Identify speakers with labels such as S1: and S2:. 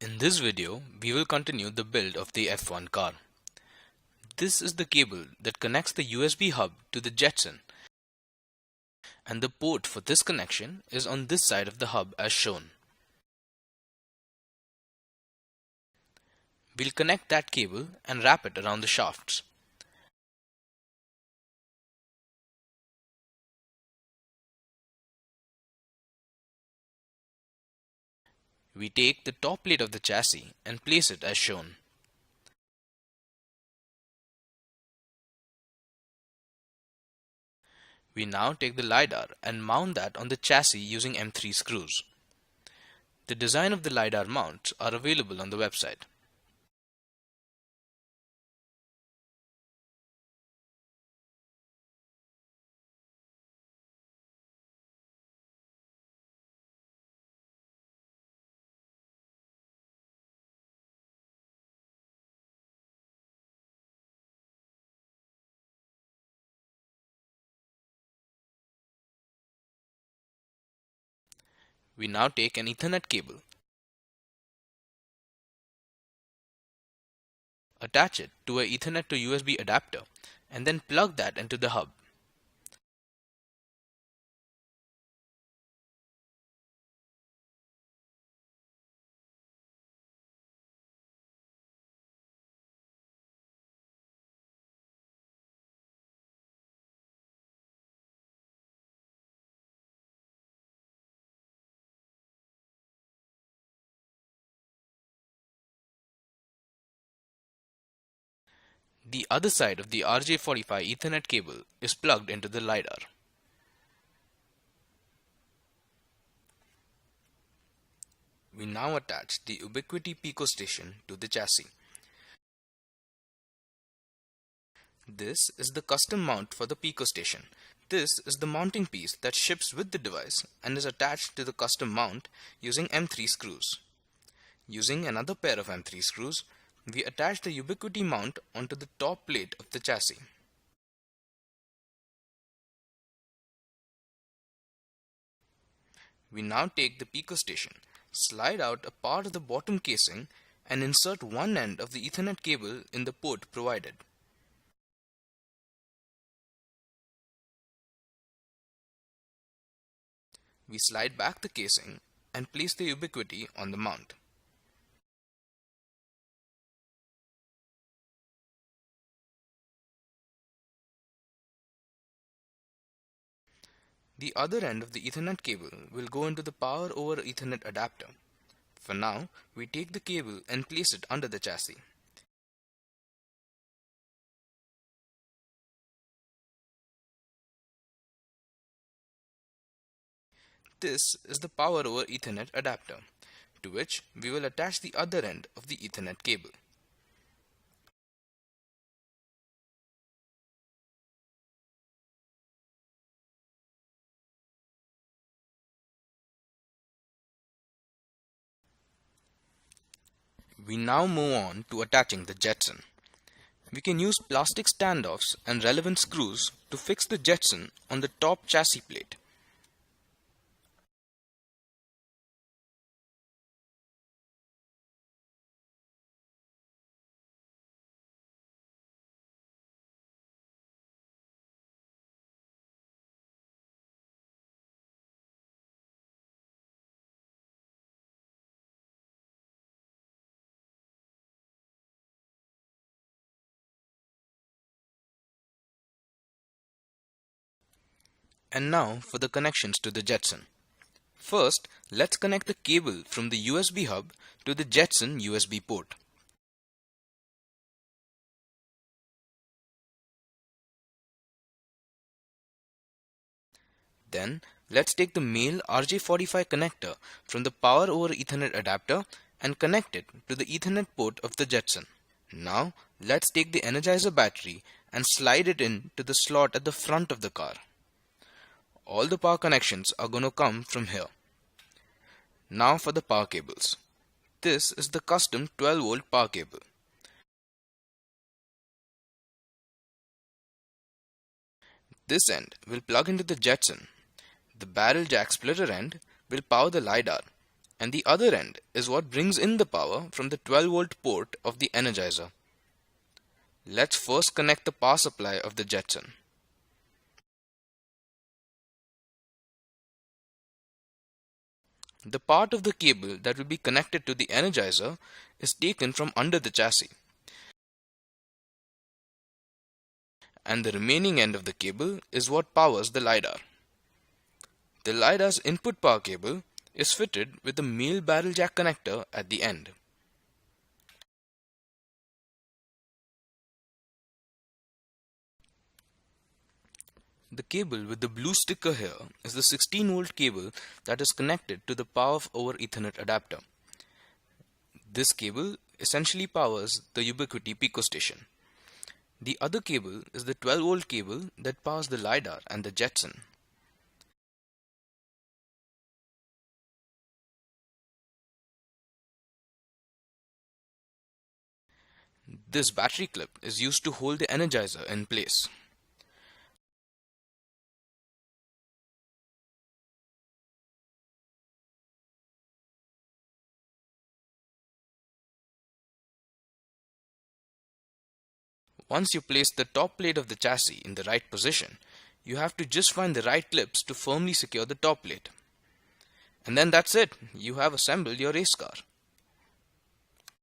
S1: In this video, we will continue the build of the F1 car. This is the cable that connects the USB hub to the Jetson, and the port for this connection is on this side of the hub as shown. We'll connect that cable and wrap it around the shafts. We take the top plate of the chassis and place it as shown. We now take the LiDAR and mount that on the chassis using M3 screws. The design of the LiDAR mounts are available on the website. We now take an Ethernet cable, attach it to a Ethernet to USB adapter, and then plug that into the hub. The other side of the RJ45 Ethernet cable is plugged into the LiDAR. We now attach the Ubiquiti Pico Station to the chassis. This is the custom mount for the Pico Station. This is the mounting piece that ships with the device and is attached to the custom mount using M3 screws. Using another pair of M3 screws, we attach the Ubiquiti mount onto the top plate of the chassis. We now take the Pico Station, slide out a part of the bottom casing, and insert one end of the Ethernet cable in the port provided. We slide back the casing and place the Ubiquiti on the mount. The other end of the Ethernet cable will go into the Power over Ethernet adapter. For now, we take the cable and place it under the chassis. This is the Power over Ethernet adapter, to which we will attach the other end of the Ethernet cable. We now move on to attaching the Jetson. We can use plastic standoffs and relevant screws to fix the Jetson on the top chassis plate. And now for the connections to the Jetson. First, let's connect the cable from the USB hub to the Jetson USB port. Then, let's take the male RJ45 connector from the Power over Ethernet adapter and connect it to the Ethernet port of the Jetson. Now, let's take the Energizer battery and slide it in to the slot at the front of the car. All the power connections are going to come from here. Now for the power cables. This is the custom 12 volt power cable. This end will plug into the Jetson. The barrel jack splitter end will power the LiDAR, and the other end is what brings in the power from the 12-volt port of the Energizer. Let's first connect the power supply of the Jetson. The part of the cable that will be connected to the Energizer is taken from under the chassis, and the remaining end of the cable is what powers the LiDAR. The LiDAR's input power cable is fitted with a male barrel jack connector at the end. The cable with the blue sticker here is the 16-volt cable that is connected to the Power over Ethernet adapter. This cable essentially powers the Ubiquiti Pico Station. The other cable is the 12-volt cable that powers the LiDAR and the Jetson. This battery clip is used to hold the Energizer in place. Once you place the top plate of the chassis in the right position, you have to just find the right clips to firmly secure the top plate. And then that's it, you have assembled your race car.